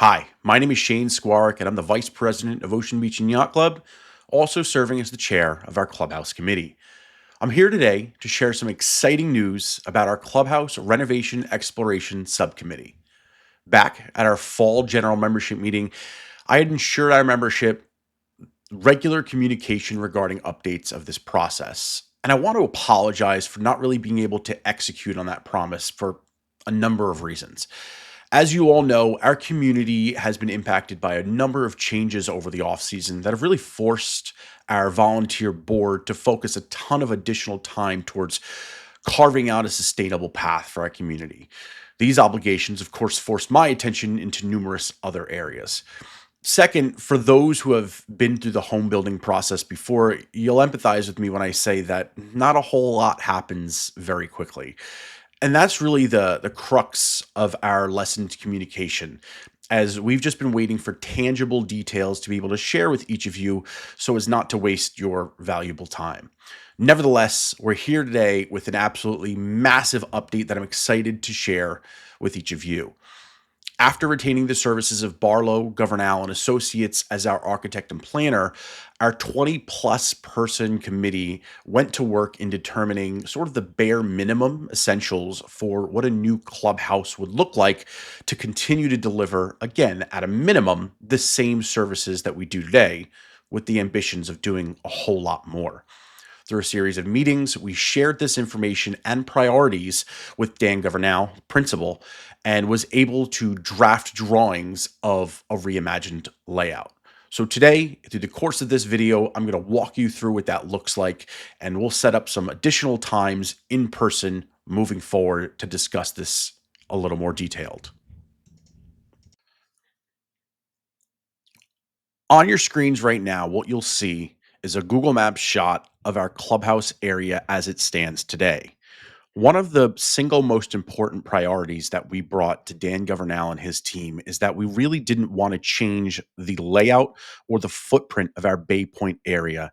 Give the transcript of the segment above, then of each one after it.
Hi, my name is Shane Squark, and I'm the Vice President of Ocean Beach and Yacht Club, also serving as the chair of our Clubhouse committee. I'm here today to share some exciting news about our Clubhouse Renovation Exploration Subcommittee. Back at our fall general membership meeting, I had ensured our membership regular communication regarding updates of this process. And I want to apologize for not really being able to execute on that promise for a number of reasons. As you all know, our community has been impacted by a number of changes over the offseason that have really forced our volunteer board to focus a ton of additional time towards carving out a sustainable path for our community. These obligations, of course, forced my attention into numerous other areas. Second, for those who have been through the home building process before, you'll empathize with me when I say that not a whole lot happens very quickly. And that's really the crux of our lessened communication, as we've just been waiting for tangible details to be able to share with each of you so as not to waste your valuable time. Nevertheless, we're here today with an absolutely massive update that I'm excited to share with each of you. After retaining the services of Barlow, Governal, and Associates as our architect and planner, our 20-plus person committee went to work in determining sort of the bare minimum essentials for what a new clubhouse would look like to continue to deliver, again, at a minimum, the same services that we do today, with the ambitions of doing a whole lot more. Through a series of meetings, we shared this information and priorities with Dan Governal, principal, and was able to draft drawings of a reimagined layout. So today, through the course of this video, I'm going to walk you through what that looks like, and we'll set up some additional times in person moving forward to discuss this a little more detailed. On your screens right now, what you'll see is a Google Maps shot of our clubhouse area as it stands today. One of the single most important priorities that we brought to Dan Governal and his team is that we really didn't want to change the layout or the footprint of our Bay Point area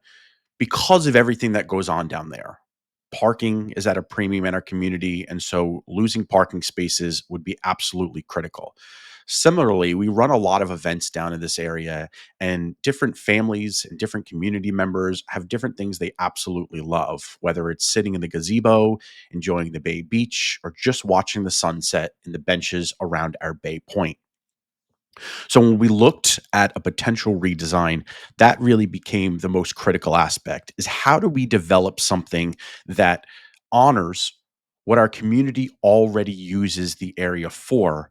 because of everything that goes on down there. Parking is at a premium in our community, and so losing parking spaces would be absolutely critical. Similarly, we run a lot of events down in this area, and different families and different community members have different things they absolutely love, whether it's sitting in the gazebo, enjoying the Bay Beach, or just watching the sunset in the benches around our Bay Point. So when we looked at a potential redesign, that really became the most critical aspect is how do we develop something that honors what our community already uses the area for,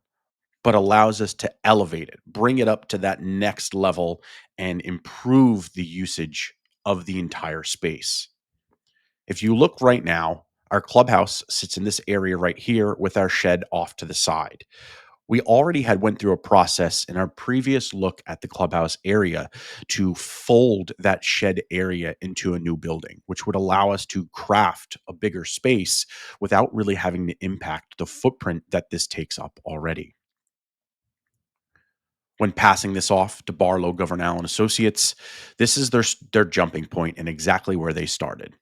but allows us to elevate it, bring it up to that next level and improve the usage of the entire space. If you look right now, our clubhouse sits in this area right here with our shed off to the side. We already had went through a process in our previous look at the clubhouse area to fold that shed area into a new building, which would allow us to craft a bigger space without really having to impact the footprint that this takes up already. When passing this off to Barlow, Governal, and Associates, this is their jumping point and exactly where they started.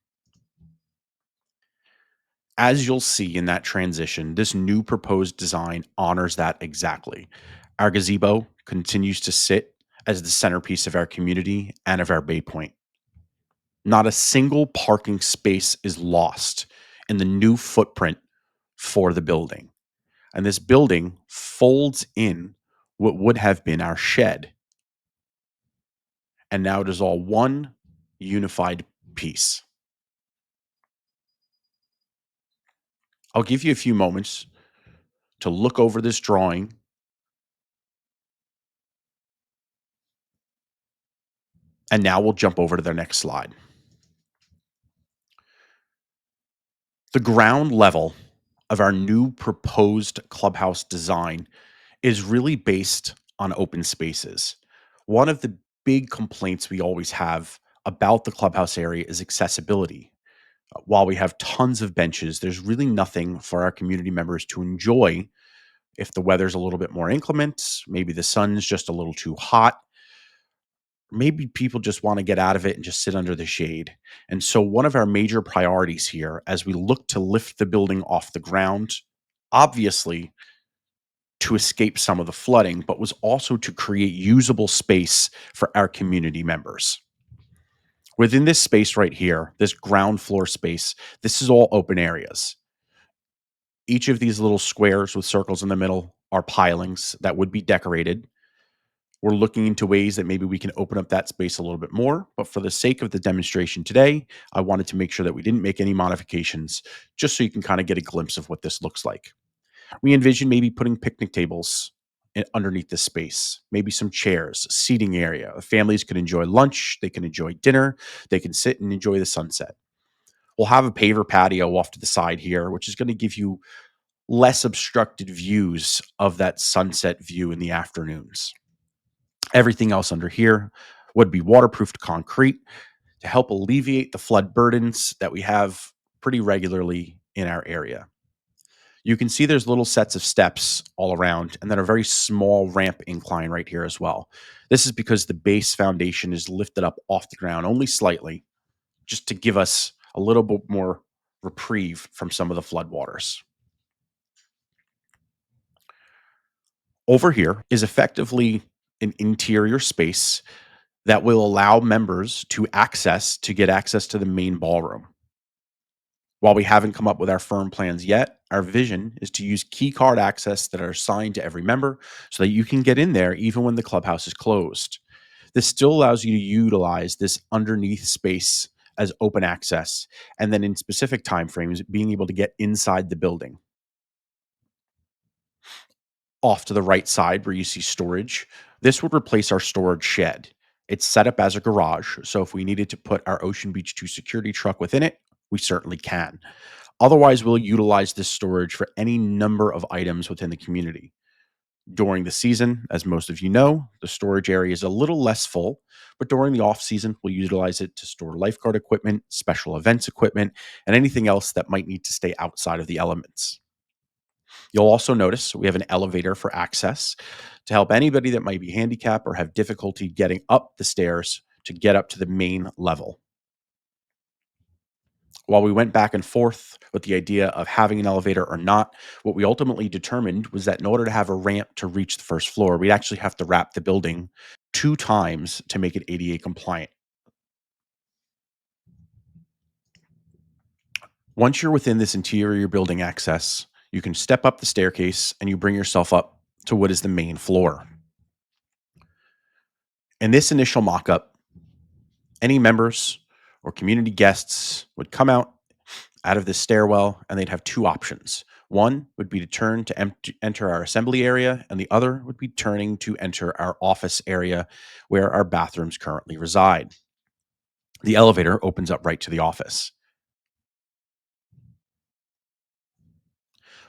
As you'll see in that transition, this new proposed design honors that exactly. Our gazebo continues to sit as the centerpiece of our community and of our Bay Point. Not a single parking space is lost in the new footprint for the building. And this building folds in what would have been our shed. And now it is all one unified piece. I'll give you a few moments to look over this drawing. And now we'll jump over to their next slide. The ground level of our new proposed clubhouse design is really based on open spaces. One of the big complaints we always have about the clubhouse area is accessibility. While we have tons of benches, there's really nothing for our community members to enjoy if the weather's a little bit more inclement, maybe the sun's just a little too hot. Maybe people just want to get out of it and just sit under the shade. And so, one of our major priorities here, as we look to lift the building off the ground, obviously, to escape some of the flooding, but was also to create usable space for our community members. Within this space right here, this ground floor space, this is all open areas. Each of these little squares with circles in the middle are pilings that would be decorated. We're looking into ways that maybe we can open up that space a little bit more. But for the sake of the demonstration today, I wanted to make sure that we didn't make any modifications, just so you can kind of get a glimpse of what this looks like. We envision maybe putting picnic tables underneath this space, maybe some chairs, seating area. Families could enjoy lunch, they can enjoy dinner, they can sit and enjoy the sunset. We'll have a paver patio off to the side here, which is going to give you less obstructed views of that sunset view in the afternoons. Everything else under here would be waterproofed concrete to help alleviate the flood burdens that we have pretty regularly in our area. You can see there's little sets of steps all around and then a very small ramp incline right here as well. This is because the base foundation is lifted up off the ground only slightly, just to give us a little bit more reprieve from some of the floodwaters. Over here is effectively an interior space that will allow members to get access to the main ballroom. While we haven't come up with our firm plans yet, our vision is to use key card access that are assigned to every member so that you can get in there even when the clubhouse is closed. This still allows you to utilize this underneath space as open access, and then in specific timeframes, being able to get inside the building. Off to the right side where you see storage, this would replace our storage shed. It's set up as a garage, so if we needed to put our Ocean Beach 2 security truck within it, we certainly can. Otherwise, we'll utilize this storage for any number of items within the community. During the season, as most of you know, the storage area is a little less full, but during the off season, we'll utilize it to store lifeguard equipment, special events equipment, and anything else that might need to stay outside of the elements. You'll also notice we have an elevator for access to help anybody that might be handicapped or have difficulty getting up the stairs to get up to the main level. While we went back and forth with the idea of having an elevator or not, what we ultimately determined was that in order to have a ramp to reach the first floor, we'd actually have to wrap the building 2 times to make it ADA compliant. Once you're within this interior building access, you can step up the staircase and you bring yourself up to what is the main floor. In this initial mock up, any members or community guests would come out of this stairwell and they'd have 2 options. One would be to turn to enter our assembly area, and the other would be turning to enter our office area where our bathrooms currently reside. The elevator opens up right to the office.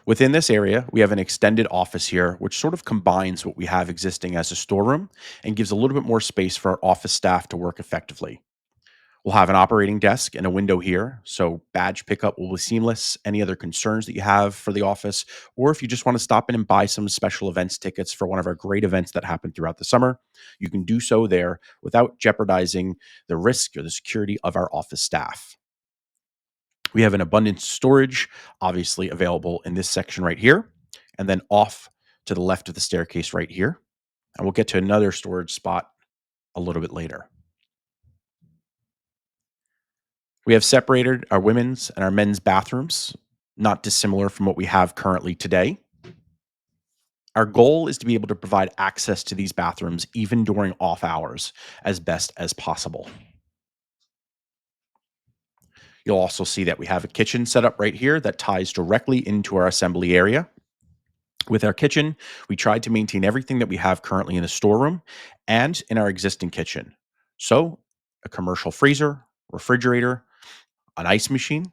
Within this area, we have an extended office here, which sort of combines what we have existing as a storeroom and gives a little bit more space for our office staff to work effectively. We'll have an operating desk and a window here, so badge pickup will be seamless. Any other concerns that you have for the office, or if you just want to stop in and buy some special events tickets for one of our great events that happen throughout the summer, you can do so there without jeopardizing the risk or the security of our office staff. We have an abundance of storage, obviously available in this section right here, and then off to the left of the staircase right here. And we'll get to another storage spot a little bit later. We have separated our women's and our men's bathrooms, not dissimilar from what we have currently today. Our goal is to be able to provide access to these bathrooms even during off hours as best as possible. You'll also see that we have a kitchen set up right here that ties directly into our assembly area. With our kitchen, we tried to maintain everything that we have currently in the storeroom and in our existing kitchen. So, a commercial freezer, refrigerator, an ice machine,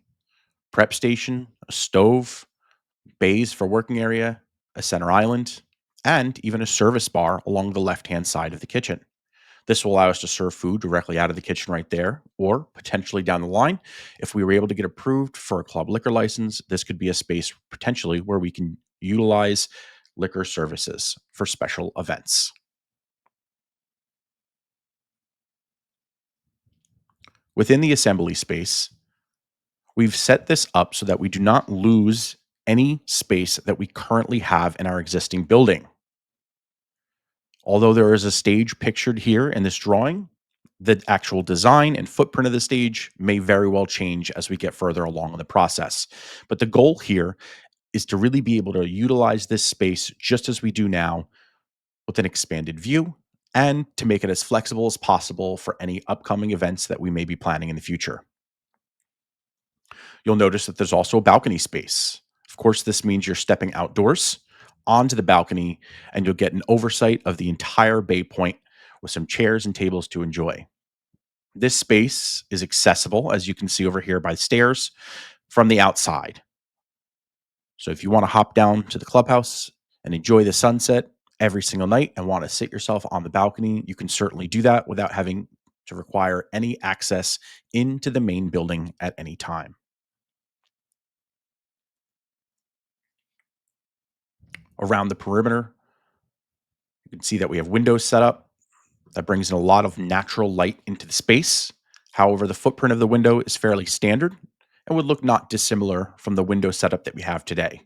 prep station, a stove, bays for working area, a center island, and even a service bar along the left-hand side of the kitchen. This will allow us to serve food directly out of the kitchen right there, or potentially down the line, if we were able to get approved for a club liquor license, this could be a space potentially where we can utilize liquor services for special events. Within the assembly space, we've set this up so that we do not lose any space that we currently have in our existing building. Although there is a stage pictured here in this drawing, the actual design and footprint of the stage may very well change as we get further along in the process. But the goal here is to really be able to utilize this space just as we do now with an expanded view and to make it as flexible as possible for any upcoming events that we may be planning in the future. You'll notice that there's also a balcony space. Of course, this means you're stepping outdoors onto the balcony and you'll get an oversight of the entire bay point with some chairs and tables to enjoy. This space is accessible, as you can see over here by the stairs, from the outside. So if you want to hop down to the clubhouse and enjoy the sunset every single night and want to sit yourself on the balcony, you can certainly do that without having to require any access into the main building at any time. Around the perimeter, you can see that we have windows set up that brings in a lot of natural light into the space. However, the footprint of the window is fairly standard and would look not dissimilar from the window setup that we have today.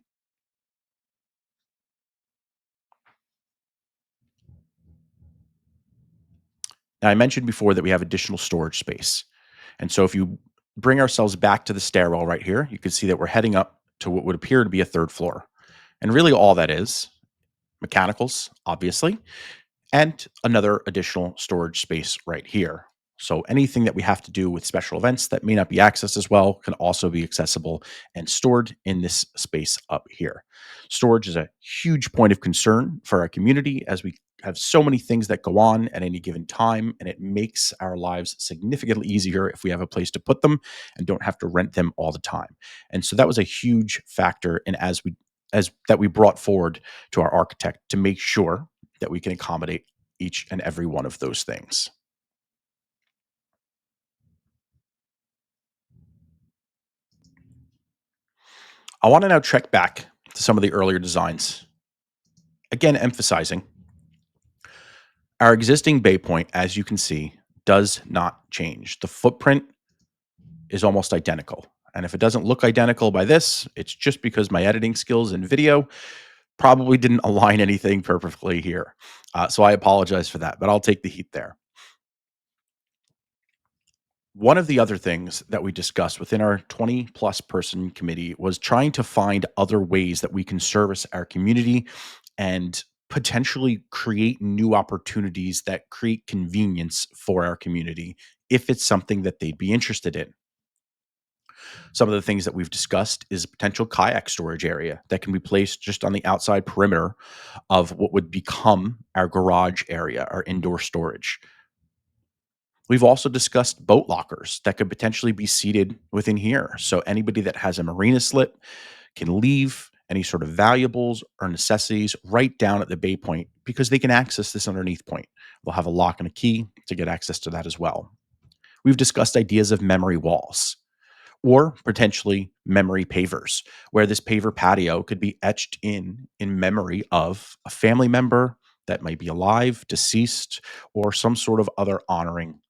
Now, I mentioned before that we have additional storage space. And so if you bring ourselves back to the stairwell right here, you can see that we're heading up to what would appear to be a third floor. And really all that is mechanicals, obviously, and another additional storage space right here. So anything that we have to do with special events that may not be accessed as well can also be accessible and stored in this space up here. Storage is a huge point of concern for our community as we have so many things that go on at any given time, and it makes our lives significantly easier if we have a place to put them and don't have to rent them all the time. And so that was a huge factor in as that we brought forward to our architect to make sure that we can accommodate each and every one of those things. I want to now trek back to some of the earlier designs, again, emphasizing our existing bay point, as you can see, does not change. The footprint is almost identical. And if it doesn't look identical by this, it's just because my editing skills in video probably didn't align anything perfectly here. So I apologize for that, but I'll take the heat there. One of the other things that we discussed within our 20 plus person committee was trying to find other ways that we can service our community and potentially create new opportunities that create convenience for our community if it's something that they'd be interested in. Some of the things that we've discussed is a potential kayak storage area that can be placed just on the outside perimeter of what would become our garage area, our indoor storage. We've also discussed boat lockers that could potentially be seated within here. So anybody that has a marina slip can leave any sort of valuables or necessities right down at the bay point because they can access this underneath point. They'll have a lock and a key to get access to that as well. We've discussed ideas of memory walls or potentially memory pavers, where this paver patio could be etched in memory of a family member that might be alive, deceased, or some sort of other honoring.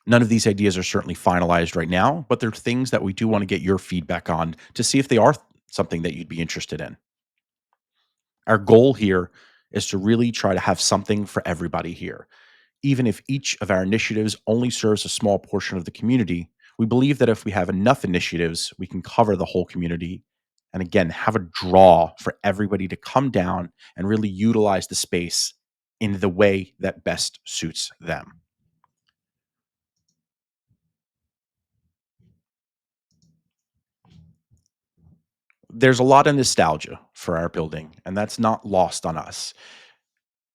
None of these ideas are certainly finalized right now, but they're things that we do want to get your feedback on to see if they are something that you'd be interested in. Our goal here is to really try to have something for everybody here. Even if each of our initiatives only serves a small portion of the community, we believe that if we have enough initiatives, we can cover the whole community and again, have a draw for everybody to come down and really utilize the space in the way that best suits them. There's a lot of nostalgia for our building, and that's not lost on us.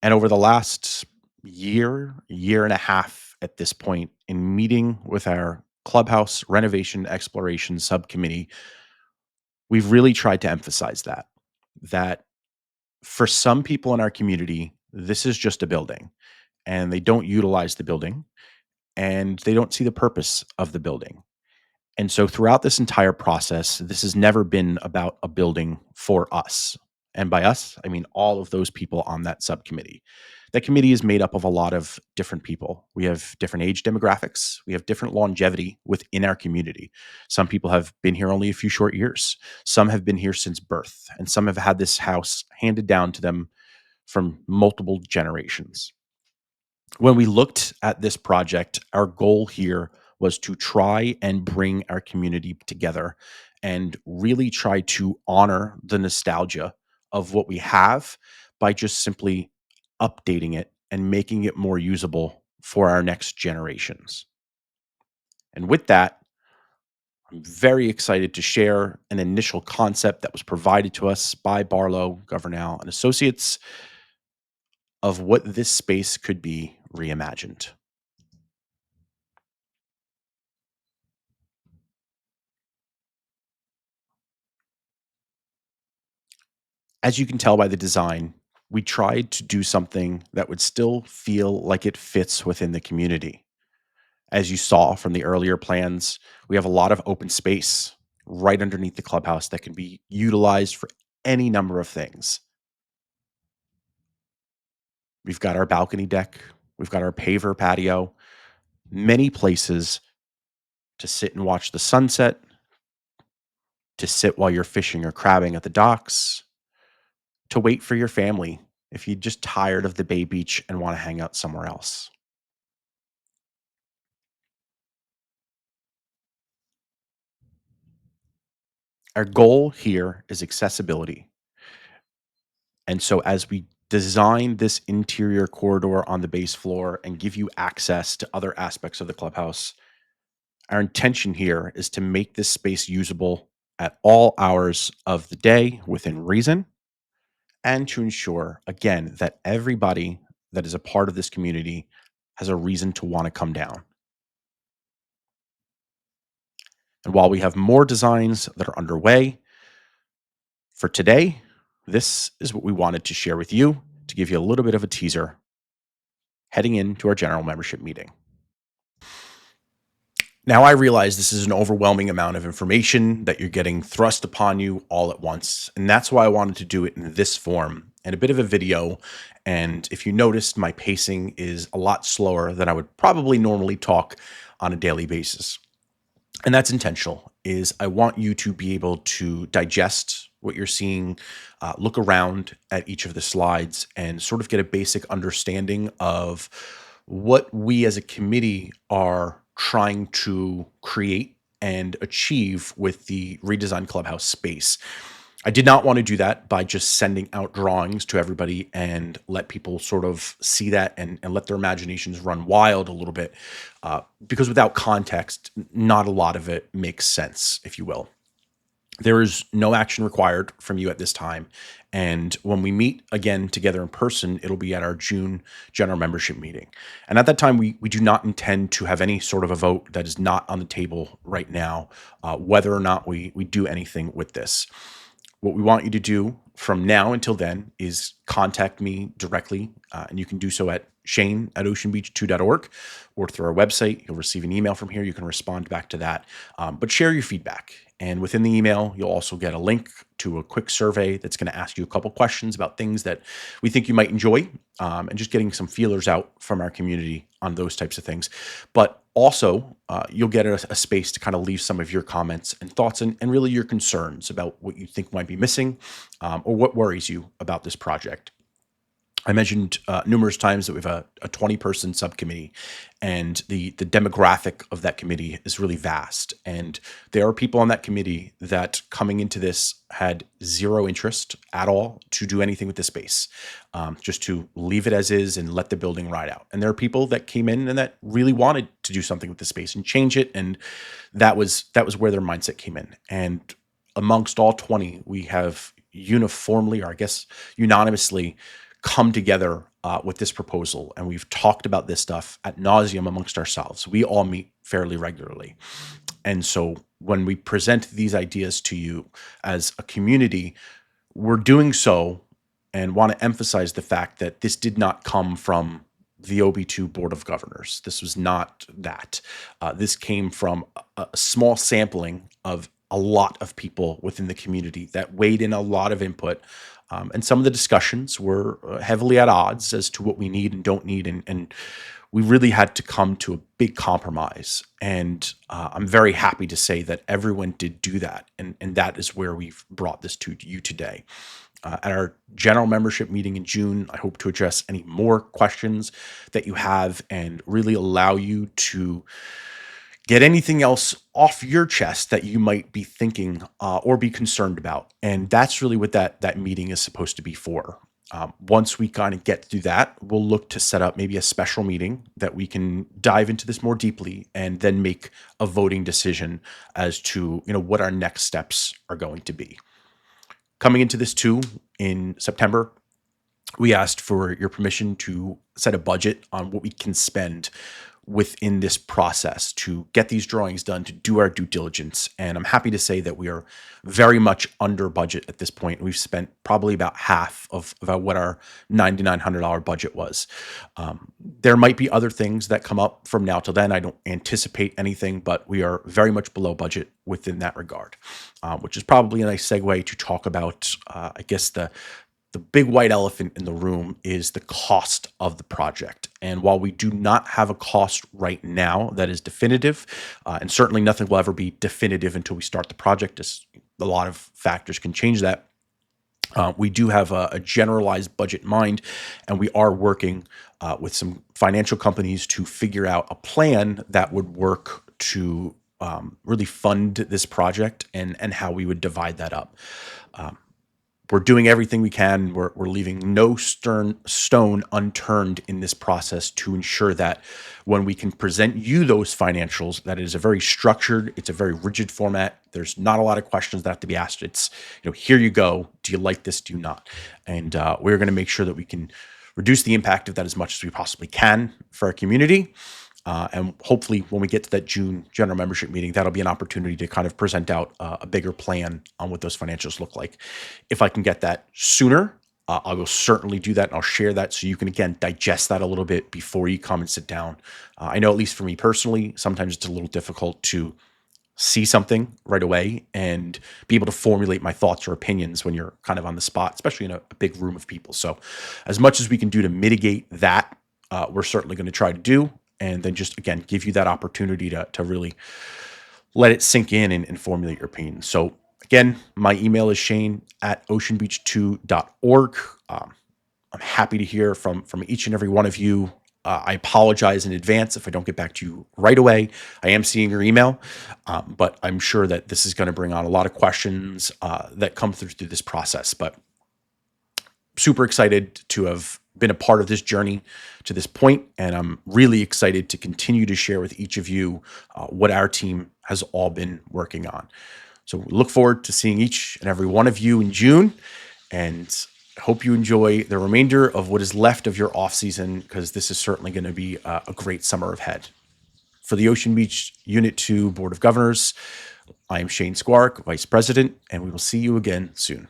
And over the last year and a half at this point, in meeting with our clubhouse renovation exploration subcommittee, we've really tried to emphasize that for some people in our community, this is just a building and they don't utilize the building and they don't see the purpose of the building. And so throughout this entire process, this has never been about a building for us. And by us, I mean all of those people on that subcommittee. That committee is made up of a lot of different people. We have different age demographics. We have different longevity within our community. Some people have been here only a few short years. Some have been here since birth, and some have had this house handed down to them from multiple generations. When we looked at this project, our goal here was to try and bring our community together and really try to honor the nostalgia of what we have by just simply updating it and making it more usable for our next generations. And with that, I'm very excited to share an initial concept that was provided to us by Barlow, Governal, and Associates of what this space could be reimagined. As you can tell by the design, we tried to do something that would still feel like it fits within the community. As you saw from the earlier plans, we have a lot of open space right underneath the clubhouse that can be utilized for any number of things. We've got our balcony deck, we've got our paver patio, many places to sit and watch the sunset, to sit while you're fishing or crabbing at the docks, to wait for your family if you're just tired of the Bay Beach and want to hang out somewhere else. Our goal here is accessibility. And so as we design this interior corridor on the base floor and give you access to other aspects of the clubhouse, our intention here is to make this space usable at all hours of the day within reason, and to ensure, again, that everybody that is a part of this community has a reason to want to come down. And while we have more designs that are underway, for today, this is what we wanted to share with you to give you a little bit of a teaser heading into our general membership meeting. Now, I realize this is an overwhelming amount of information that you're getting thrust upon you all at once. And that's why I wanted to do it in this form and a bit of a video. And if you noticed, my pacing is a lot slower than I would probably normally talk on a daily basis. And that's intentional, is I want you to be able to digest what you're seeing, look around at each of the slides, and sort of get a basic understanding of what we as a committee are trying to create and achieve with the redesigned clubhouse space. I did not want to do that by just sending out drawings to everybody and let people sort of see that and let their imaginations run wild a little bit, because without context, not a lot of it makes sense, if you will. There is no action required from you at this time. And when we meet again together in person, it'll be at our June general membership meeting. And at that time, we do not intend to have any sort of a vote that is not on the table right now, whether or not we do anything with this. What we want you to do from now until then is contact me directly, and you can do so at shane@oceanbeach2.org or through our website. You'll receive an email from here. You can respond back to that, but share your feedback. And within the email, you'll also get a link to a quick survey that's going to ask you a couple questions about things that we think you might enjoy, and just getting some feelers out from our community on those types of things. But also, you'll get a space to kind of leave some of your comments and thoughts and really your concerns about what you think might be missing, or what worries you about this project. I mentioned numerous times that we have a 20-person subcommittee, and the demographic of that committee is really vast. And there are people on that committee that coming into this had zero interest at all to do anything with the space, just to leave it as is and let the building ride out. And there are people that came in and that really wanted to do something with the space and change it. And that was where their mindset came in. And amongst all 20, we have uniformly, or I guess unanimously, come together with this proposal, and we've talked about this stuff ad nauseum amongst ourselves. We all meet fairly regularly, and so when we present these ideas to you as a community, we're doing so and want to emphasize the fact that this did not come from the OB2 Board of Governors. This was not that. This came from a small sampling of a lot of people within the community that weighed in a lot of input And some of the discussions were heavily at odds as to what we need and don't need. And we really had to come to a big compromise. And I'm very happy to say that everyone did do that. And that is where we've brought this to you today. At our general membership meeting in June, I hope to address any more questions that you have and really allow you to get anything else off your chest that you might be thinking or be concerned about. And that's really what that meeting is supposed to be for. Once we kind of get through that, we'll look to set up maybe a special meeting that we can dive into this more deeply and then make a voting decision as to what our next steps are going to be. Coming into this too, in September, we asked for your permission to set a budget on what we can spend within this process to get these drawings done, to do our due diligence. And I'm happy to say that we are very much under budget at this point. We've spent probably about half of about what our $9,900 budget was. There might be other things that come up from now till then. I don't anticipate anything, but we are very much below budget within that regard, which is probably a nice segue to talk about, I guess, the big white elephant in the room is the cost of the project. And while we do not have a cost right now that is definitive, and certainly nothing will ever be definitive until we start the project, as a lot of factors can change that, we do have a generalized budget in mind, and we are working with some financial companies to figure out a plan that would work to really fund this project and how we would divide that up. We're doing everything we can. We're leaving no stone unturned in this process to ensure that when we can present you those financials, that it is a very structured, it's a very rigid format. There's not a lot of questions that have to be asked. It's, here you go. Do you like this? Do you not? And we're going to make sure that we can reduce the impact of that as much as we possibly can for our community. And hopefully when we get to that June general membership meeting, that'll be an opportunity to kind of present out a bigger plan on what those financials look like. If I can get that sooner, I will certainly do that, and I'll share that so you can, again, digest that a little bit before you come and sit down. I know, at least for me personally, sometimes it's a little difficult to see something right away and be able to formulate my thoughts or opinions when you're kind of on the spot, especially in a big room of people. So as much as we can do to mitigate that, we're certainly going to try to do. And then just, again, give you that opportunity to really let it sink in and formulate your opinion. So again, my email is shane@oceanbeach2.org. I'm happy to hear from each and every one of you. I apologize in advance if I don't get back to you right away. I am seeing your email, but I'm sure that this is going to bring on a lot of questions that come through this process. But super excited to have been a part of this journey to this point, and I'm really excited to continue to share with each of you what our team has all been working on. So we look forward to seeing each and every one of you in June, and I hope you enjoy the remainder of what is left of your off season, because this is certainly going to be a great summer ahead. For the Ocean Beach Unit 2 Board of Governors, I am Shane Squark, Vice President, and we will see you again soon.